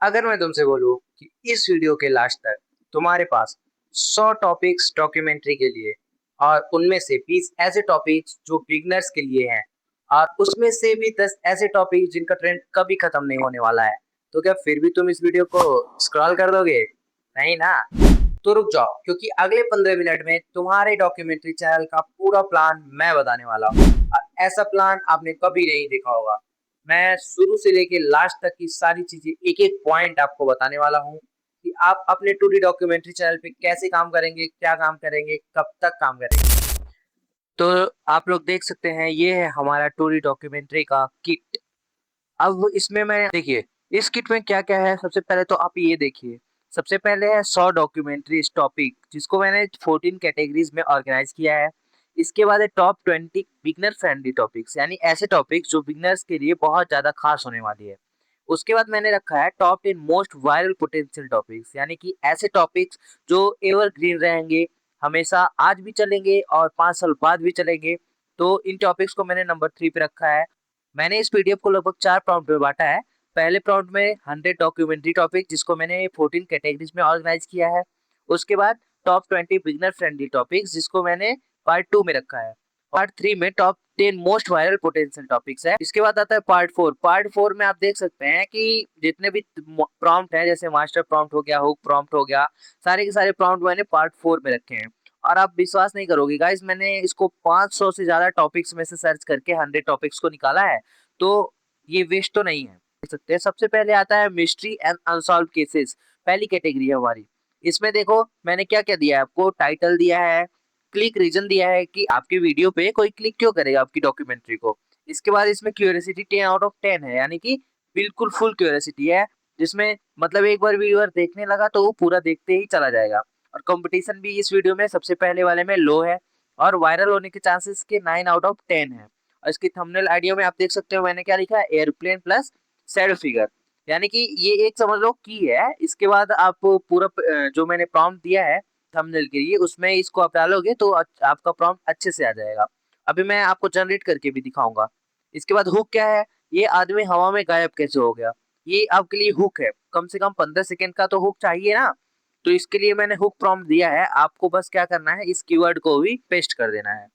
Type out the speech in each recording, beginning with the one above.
अगर मैं तुमसे बोलूँ कि इस वीडियो के लास्ट तक तुम्हारे पास 100 टॉपिक्स डॉक्यूमेंट्री के लिए और उनमें से 20 ऐसे टॉपिक्स जो बिगनर्स के लिए हैं और उसमें से भी 10 ऐसे टॉपिक जिनका ट्रेंड कभी खत्म नहीं होने वाला है, तो क्या फिर भी तुम इस वीडियो को स्क्रॉल कर दोगे? नहीं ना? तो रुक जाओ, क्योंकि अगले 15 मिनट में तुम्हारे डॉक्यूमेंट्री चैनल का पूरा प्लान मैं बताने वाला हूँ और ऐसा प्लान आपने कभी नहीं देखा होगा। मैं शुरू से लेके लास्ट तक की सारी चीजें एक एक पॉइंट आपको बताने वाला हूँ कि आप अपने 2D डॉक्यूमेंट्री चैनल पे कैसे काम करेंगे, क्या काम करेंगे, कब तक काम करेंगे। तो आप लोग देख सकते हैं, ये है हमारा 2D डॉक्यूमेंट्री का किट। अब इसमें मैं देखिए, इस किट में क्या-क्या है, सबसे पहले तो आप ये देखिए। सबसे पहले है 100 डॉक्यूमेंट्रीज़ टॉपिक, जिसको मैंने 14 कैटेगरीज़ में ऑर्गेनाइज़ किया है। इसके बाद है टॉप 20 बिगिनर फ्रेंडली टॉपिक्स, यानी ऐसे टॉपिक्स जो बिगिनर्स के लिए बहुत ज़्यादा खास होने वाली है। उसके बाद मैंने रखा है top 10 most viral potential topics, यानी कि ऐसे टॉपिक्स जो एवरग्रीन रहेंगे, हमेशा आज भी चलेंगे और 5 साल बाद भी चलेंगे। तो इन टॉपिक्स को मैंने नंबर 3 पे रखा है। मैंने इस पीडीएफ को लगभग 4 प्राउंड में बाँटा है। पहले प्राउंड में 100 डॉक्यूमेंट्री टॉपिक, जिसको मैंने 14 कैटेगरीज़ में ऑर्गेनाइज़ किया है। उसके बाद टॉप 20 बिगिनर फ्रेंडली टॉपिक्स, जिसको मैंने पार्ट 2 में रखा है। पार्ट 3 में top 10 most viral potential topics है। इसके बाद आता है पार्ट 4। पार्ट 4 में आप देख सकते हैं कि जितने भी प्रॉम्प्ट हैं, जैसे मास्टर प्रॉम्प्ट हो गया, हुक प्रॉम्प्ट हो गया, सारे के सारे प्रॉम्प्ट मैंने पार्ट 4 में रखे हैं। और आप विश्वास नहीं करोगे गाइस, मैंने इसको 500 से ज़्यादा टॉपिक्स में से सर्च करके 100 टॉपिक्स को निकाला है। तो ये वेस्ट तो नहीं है, देख सकते हैं। सबसे पहले आता है मिस्ट्री एंड अनसॉल्व केसेस, पहली कैटेगरी है हमारी। इसमें देखो मैंने क्या-क्या दिया है आपको, टाइटल दिया है, क्लिक रीजन दिया है कि आपकी वीडियो पे कोई क्लिक क्यों करेगा आपकी डॉक्यूमेंट्री को। इसके बाद इसमें क्यूरियोसिटी 10 आउट ऑफ 10 है, यानी कि बिल्कुल फुल क्यूरियोसिटी है, जिसमें मतलब एक बार व्यूअर देखने लगा तो वो पूरा देखते ही चला जाएगा। और कंपटीशन भी इस वीडियो में सबसे पहले वाले में लो है और वायरल होने के चांसेस के 9 आउट ऑफ 10 है। और इसकी थंबनेल आइडिया में आप देख सकते हो मैंने क्या लिखा है, एयरप्लेन प्लस शैडो फिगर, यानी कि ये एक समझ लो की है। इसके बाद आप पूरा जो मैंने प्रॉम्प्ट दिया है थंबनेल के लिए, उसमें इसको आप डालोगे तो आपका प्रॉम्प्ट अच्छे से आ जाएगा। अभी मैं आपको जनरेट करके भी दिखाऊंगा। इसके बाद हुक क्या है, ये आदमी हवा में गायब कैसे हो गया, ये आपके लिए हुक है। कम से कम 15 सेकंड का तो हुक चाहिए ना, तो इसके लिए मैंने हुक प्रॉम्प्ट दिया है। आपको बस क्या करना है, इस कीवर्ड को भी पेस्ट कर देना है।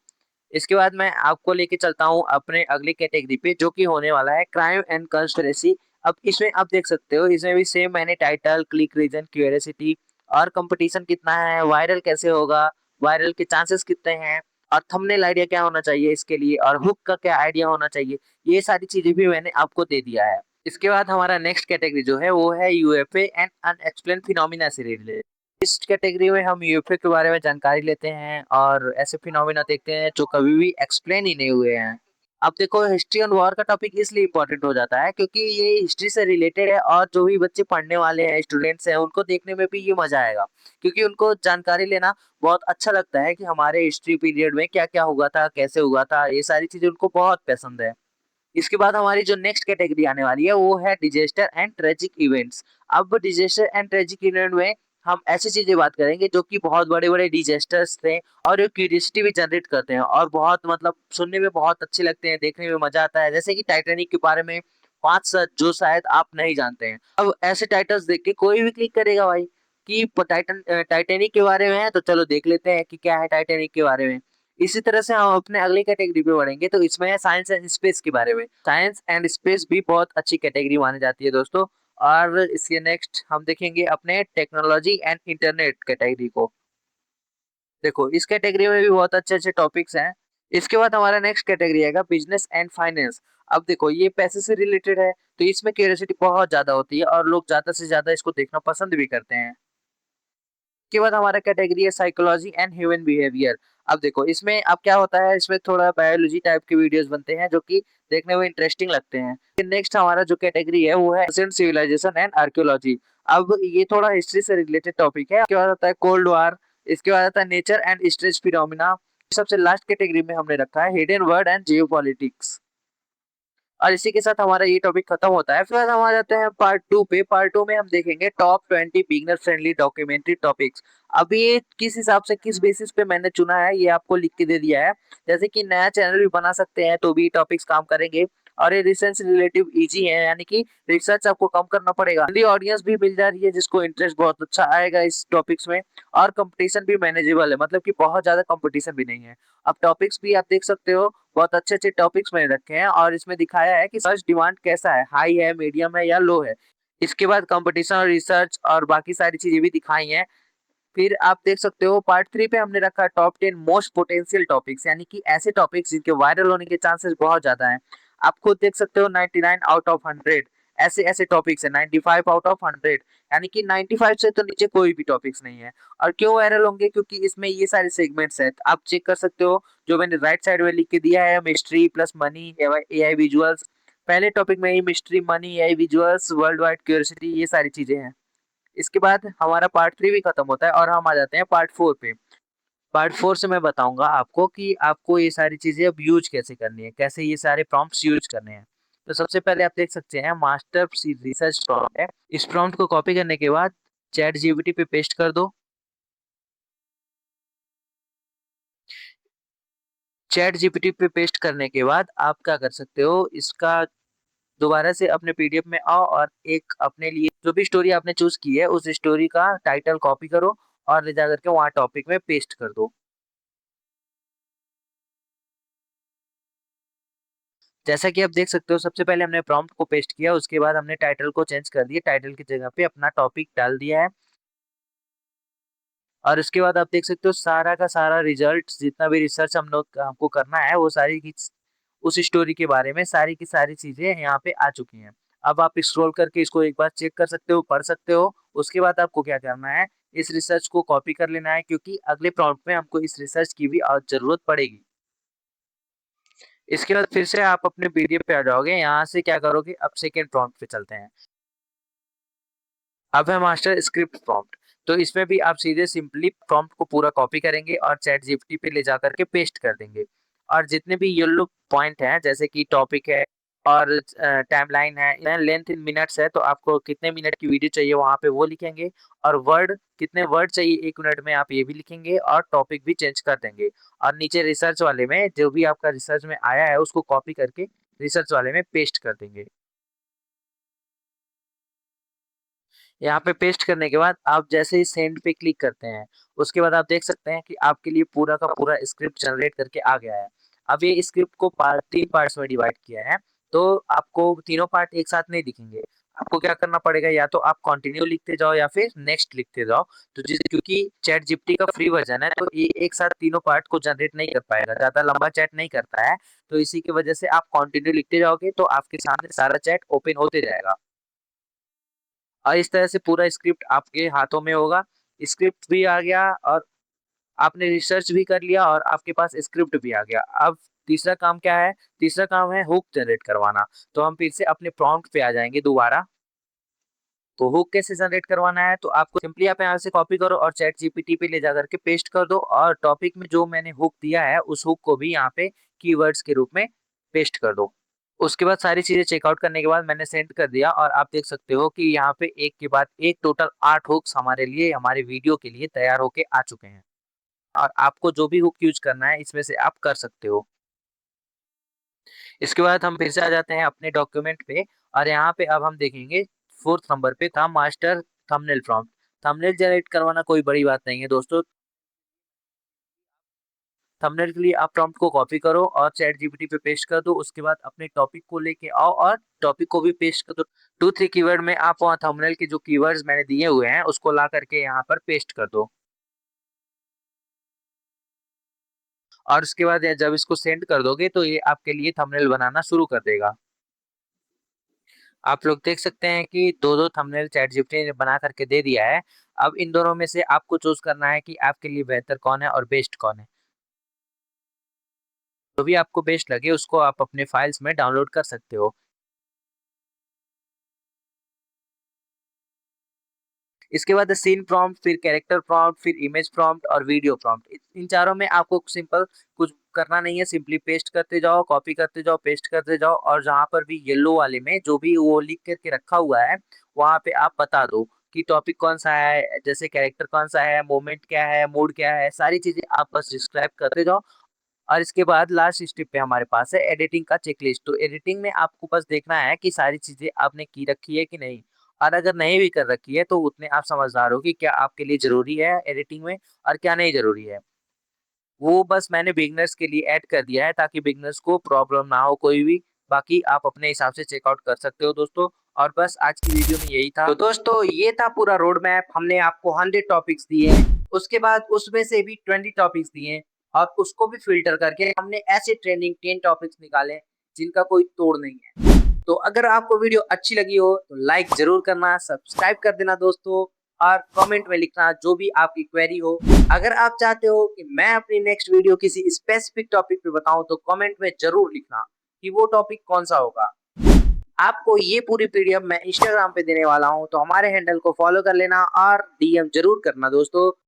इसके बाद मैं आपको लेके चलता हूँ अपने अगली कैटेगरी पे, जो कि होने वाला है क्राइम एंड कंस्पिरेसी। अब इसमें आप देख सकते हो, इसमें भी सेम मैंने टाइटल, क्लिक रीजन, क्यूरियोसिटी और कंपटीशन कितना है, वायरल कैसे होगा, वायरल के चांसेस कितने हैं और थंबनेल आइडिया क्या होना चाहिए इसके लिए और हुक का क्या आइडिया होना चाहिए, ये सारी चीजें भी मैंने आपको दे दिया है। इसके बाद हमारा नेक्स्ट कैटेगरी जो है वो है यूएफए एंड अनएक्सप्लेन्ड फिनोमिना से रिलेटेड। इस कैटेगरी में हम यूएफए के बारे में जानकारी लेते हैं और ऐसे फिनोमिना देखते हैं जो कभी भी एक्सप्लेन ही नहीं हुए हैं। अब देखो, हिस्ट्री एंड वॉर का टॉपिक इसलिए इम्पोर्टेंट हो जाता है क्योंकि ये हिस्ट्री से रिलेटेड है और जो भी बच्चे पढ़ने वाले हैं, स्टूडेंट्स हैं, उनको देखने में भी ये मजा आएगा, क्योंकि उनको जानकारी लेना बहुत अच्छा लगता है कि हमारे हिस्ट्री पीरियड में क्या क्या हुआ था, कैसे हुआ था, ये सारी चीजें उनको बहुत पसंद है। इसके बाद हमारी जो नेक्स्ट कैटेगरी आने वाली है वो है डिजास्टर एंड ट्रेजिक इवेंट्स। अब डिजास्टर एंड ट्रेजिक इवेंट में हम ऐसी चीजें बात करेंगे जो कि बहुत बड़े बड़े डिजास्टर्स थे और ये क्यूरियोसिटी भी जनरेट करते हैं और बहुत मतलब सुनने में बहुत अच्छे लगते हैं, देखने में मजा आता है। जैसे कि टाइटैनिक के बारे में 5 सच जो शायद आप नहीं जानते हैं। अब ऐसे टाइटल्स देख के कोई भी क्लिक करेगा भाई कि टाइटैनिक के बारे में है, तो चलो देख लेते हैं कि क्या है टाइटैनिक के बारे में। इसी तरह से हम अपने अगली कैटेगरी पे बढ़ेंगे, तो इसमें है साइंस एंड स्पेस के बारे में। साइंस एंड स्पेस भी बहुत अच्छी कैटेगरी मानी जाती है दोस्तों। और इसके नेक्स्ट हम देखेंगे अपने टेक्नोलॉजी एंड इंटरनेट कैटेगरी को। देखो, इस कैटेगरी में भी बहुत अच्छे अच्छे टॉपिक्स हैं। इसके बाद हमारा नेक्स्ट कैटेगरी आएगा बिजनेस एंड फाइनेंस। अब देखो, ये पैसे से रिलेटेड है, तो इसमें क्यूरियोसिटी बहुत ज्यादा होती है और लोग ज्यादा से ज्यादा इसको देखना पसंद भी करते हैं। के बाद हमारा कैटेगरी है साइकोलॉजी एंड ह्यूमन बिहेवियर। अब देखो, इसमें अब क्या होता है, इसमें थोड़ा बायोलॉजी टाइप के वीडियोस बनते हैं जो कि देखने में इंटरेस्टिंग लगते हैं। नेक्स्ट हमारा जो कैटेगरी है वो है एंशिएंट सिविलाइजेशन एंड आर्कियोलॉजी। अब ये थोड़ा हिस्ट्री से रिलेटेड टॉपिक है। इसके बाद आता है कोल्ड वार। इसके बाद आता है नेचर एंड स्ट्रेस फिनोमिना। सबसे लास्ट कैटेगरी में हमने रखा है हिडन वर्ड एंड जियोपॉलिटिक्स। और इसी के साथ हमारा ये टॉपिक खत्म होता है। फिर हम आ जाते हैं पार्ट 2 पे। पार्ट 2 में हम देखेंगे top 20 beginner friendly documentary topics. अभी ये किस हिसाब से, किस बेसिस पे मैंने चुना है, ये आपको लिख के दे दिया है। जैसे कि नया चैनल भी बना सकते हैं तो भी टॉपिक्स काम करेंगे, और ये रिसर्च रिलेटिव इजी है, यानी कि रिसर्च आपको कम करना पड़ेगा। जल्दी ऑडियंस भी मिल जा रही है जिसको इंटरेस्ट बहुत अच्छा आएगा इस टॉपिक्स में, और कंपटीशन भी मैनेजेबल है, मतलब कि बहुत ज्यादा कंपटीशन भी नहीं है। अब टॉपिक्स भी आप देख सकते हो, बहुत अच्छे अच्छे टॉपिक्स मैंने रखे हैं और इसमें दिखाया है कि सर्च डिमांड कैसा है, हाई है, मीडियम है या लो है। इसके बाद कंपटीशन और रिसर्च और बाकी सारी चीजें भी दिखाई हैं। फिर आप देख सकते हो पार्ट 3 पे हमने रखा है टॉप 10 मोस्ट पोटेंशियल टॉपिक्स, यानी कि ऐसे टॉपिक्स जिनके वायरल होने के चांसेस बहुत ज्यादा हैं। आप खुद देख सकते हो 99 आउट ऑफ 100 ऐसे ऐसे टॉपिक्स है, 95 आउट ऑफ 100, यानी कि 95 से तो नीचे कोई भी टॉपिक्स नहीं है। और क्यों वायरल होंगे, क्योंकि इसमें ये सारे सेगमेंट्स हैं, आप चेक कर सकते हो। जो मैंने राइट साइड में लिख के दिया है, mystery plus money, AI visuals. पहले टॉपिक में ही mystery, money, AI visuals, world wide curiosity, ये सारी चीजें हैं। इसके बाद हमारा पार्ट 3 भी खत्म होता है और हम आ जाते हैं पार्ट 4 पे। पार्ट 4 से मैं बताऊंगा आपको कि आपको ये सारी चीजें अब यूज कैसे करनी है, कैसे ये सारे प्रॉम्प्ट्स यूज करने हैं। तो सबसे पहले आप देख सकते हैं मास्टर रिसर्च प्रॉम्प्ट है। इस प्रॉम्प्ट को कॉपी करने के बाद चैट जीपीटी पे पेस्ट कर दो। चैट जीपीटी पे पेस्ट करने के बाद आप क्या कर सकते हो, इसका दोबारा से अपने पीडीएफ में आओ और एक अपने लिए जो भी स्टोरी आपने चूज की है उस स्टोरी का टाइटल कॉपी करो और ले जाकर के वहां टॉपिक में पेस्ट कर दो। जैसा कि आप देख सकते हो, सबसे पहले हमने प्रॉम्प्ट को पेस्ट किया, उसके बाद हमने टाइटल को चेंज कर दिया, टाइटल की जगह पे अपना टॉपिक डाल दिया है। और उसके बाद आप देख सकते हो सारा का सारा रिजल्ट, जितना भी रिसर्च हम लोग हमको करना है वो सारी की उस स्टोरी के बारे में सारी की सारी चीजें यहाँ पे आ चुकी हैं। अब आप स्क्रॉल करके इसको एक बार चेक कर सकते हो, पढ़ सकते हो। उसके बाद आपको क्या करना है, इस रिसर्च को कॉपी कर लेना है, क्योंकि अगले प्रॉम्प्ट में हमको इस रिसर्च की भी जरूरत पड़ेगी। इसके बाद फिर से आप अपने पीडीएफ पे आ जाओगे, यहाँ से क्या करोगे, अब सेकेंड प्रॉम्प्ट पे चलते हैं। अब है मास्टर स्क्रिप्ट प्रॉम्प्ट। तो इसमें भी आप सीधे सिंपली प्रॉम्प्ट को पूरा कॉपी करेंगे और चैट जीपीटी पे ले जाकर के पेस्ट कर देंगे। और जितने भी येलो पॉइंट हैं, जैसे कि टॉपिक है और टाइमलाइन है, लेंथ इन मिनट्स है, तो आपको कितने मिनट की वीडियो चाहिए वहां पे वो लिखेंगे। और वर्ड, कितने वर्ड चाहिए एक मिनट में, आप ये भी लिखेंगे और टॉपिक भी चेंज कर देंगे। और नीचे रिसर्च वाले में जो भी आपका रिसर्च में आया है उसको कॉपी करके रिसर्च वाले में पेस्ट कर देंगे। यहाँ पे पेस्ट करने के बाद आप जैसे ही सेंड पे क्लिक करते हैं, उसके बाद आप देख सकते हैं कि आपके लिए पूरा का पूरा स्क्रिप्ट जनरेट करके आ गया है। अब ये स्क्रिप्ट को 3 पार्ट्स में डिवाइड किया है, तो आपको तीनों पार्ट एक साथ नहीं दिखेंगे। आपको क्या करना पड़ेगा, या तो आप कंटिन्यू लिखते जाओ या फिर नेक्स्ट लिखते जाओ। तो जिस क्योंकि चैट जीपीटी का फ्री वर्जन है, तो ये एक साथ तीनों पार्ट को जनरेट नहीं कर पाएगा, ज्यादा लंबा चैट नहीं करता है। तो इसी की वजह से आप कंटिन्यू लिखते जाओगे तो आपके सामने सारा चैट ओपन होते जाएगा और इस तरह से पूरा स्क्रिप्ट आपके हाथों में होगा। स्क्रिप्ट भी आ गया और आपने रिसर्च भी कर लिया और आपके पास स्क्रिप्ट भी आ गया। अब तीसरा काम क्या है, तीसरा काम है हुक जनरेट करवाना। तो हम फिर से अपने प्रॉम्प्ट पे आ जाएंगे दोबारा। तो हुक कैसे जनरेट करवाना है, तो आपको सिंपली आप यहाँ से कॉपी करो और चैट जीपीटी पे ले जाकर के पेस्ट कर दो और टॉपिक में जो मैंने हुक दिया है उस हुक को भी यहाँ पे कीवर्ड्स के रूप में पेस्ट कर दो। उसके बाद सारी चीजें चेकआउट करने के बाद मैंने सेंड कर दिया और आप देख सकते हो कि यहाँ पे एक के बाद एक टोटल 8 हुक्स हमारे लिए, हमारे वीडियो के लिए तैयार होके आ चुके हैं। और आपको जो भी हुक यूज करना है इसमें से आप कर सकते हो। इसके बाद हम फिर से आ जाते हैं अपने डॉक्यूमेंट पे और यहाँ पे अब हम देखेंगे फोर्थ नंबर पे था master thumbnail prompt. Thumbnail generate करवाना कोई बड़ी बात नहीं है दोस्तों। थंबनेल के लिए आप प्रॉम्प्ट को कॉपी करो और चैट जीपीटी पे पेस्ट कर दो। उसके बाद अपने टॉपिक को लेके आओ और टॉपिक को भी पेस्ट कर दो। 2-3 कीवर्ड में आप वहाँ थंबनेल के जो कीवर्ड्स मैंने दिए हुए हैं उसको ला करके यहाँ पर पेस्ट कर दो। और उसके बाद जब इसको सेंड कर दोगे तो ये आपके लिए थंबनेल बनाना शुरू कर देगा। आप लोग देख सकते हैं कि दो दो थंबनेल चैट जीपीटी ने बना करके दे दिया है। अब इन दोनों में से आपको चूज करना है कि आपके लिए बेहतर कौन है और बेस्ट कौन है। जो भी आपको बेस्ट लगे उसको आप अपने फाइल्स में डाउनलोड कर सकते हो। इसके बाद सीन प्रॉम्प्ट, फिर कैरेक्टर प्रॉम्प्ट, फिर इमेज प्रॉम्प्ट और वीडियो प्रॉम्प्ट। इन चारों में आपको सिंपल कुछ करना नहीं है, सिंपली पेस्ट करते जाओ, कॉपी करते जाओ, पेस्ट करते जाओ और जहां पर भी येलो वाले में जो भी वो लिख करके रखा हुआ है वहां पे आप बता दो कि टॉपिक कौन सा है, जैसे कैरेक्टर कौन सा है, मोमेंट क्या है, मूड क्या है, सारी चीजें आप बस डिस्क्राइब करते जाओ। और इसके बाद लास्ट स्टेप पे हमारे पास है एडिटिंग का चेकलिस्ट। तो एडिटिंग में आपको बस देखना है कि सारी चीज़ें आपने की रखी है कि नहीं, और अगर नहीं भी कर रखी है तो उतने आप समझदार हो कि क्या आपके लिए ज़रूरी है एडिटिंग में और क्या नहीं ज़रूरी है। वो बस मैंने बिगिनर्स के लिए ऐड कर दिया है ताकि बिगिनर्स को प्रॉब्लम ना हो कोई भी। बाकी आप अपने हिसाब से चेकआउट कर सकते हो दोस्तों। और बस आज की वीडियो में यही था। तो दोस्तों ये था पूरा रोड मैप। हमने आपको 100 टॉपिक्स दिए हैं, उसके बाद उसमें से भी 20 टॉपिक्स दिए हैं और उसको भी फिल्टर करके हमने ऐसे ट्रेंडिंग 10 टॉपिक्स निकाले जिनका कोई तोड़ नहीं है। तो अगर आपको वीडियो अच्छी लगी हो तो लाइक ज़रूर करना, सब्सक्राइब कर देना दोस्तों, और कमेंट में लिखना जो भी आपकी क्वेरी हो। अगर आप चाहते हो कि मैं अपनी नेक्स्ट वीडियो किसी स्पेसिफिक टॉपिक पे बताऊं तो कमेंट में ज़रूर लिखना कि वो टॉपिक कौन सा होगा। आपको ये पूरी पीडीएफ मैं इंस्टाग्राम पे देने वाला हूं, तो हमारे हैंडल को फॉलो कर लेना और डीएम ज़रूर करना दोस्तों।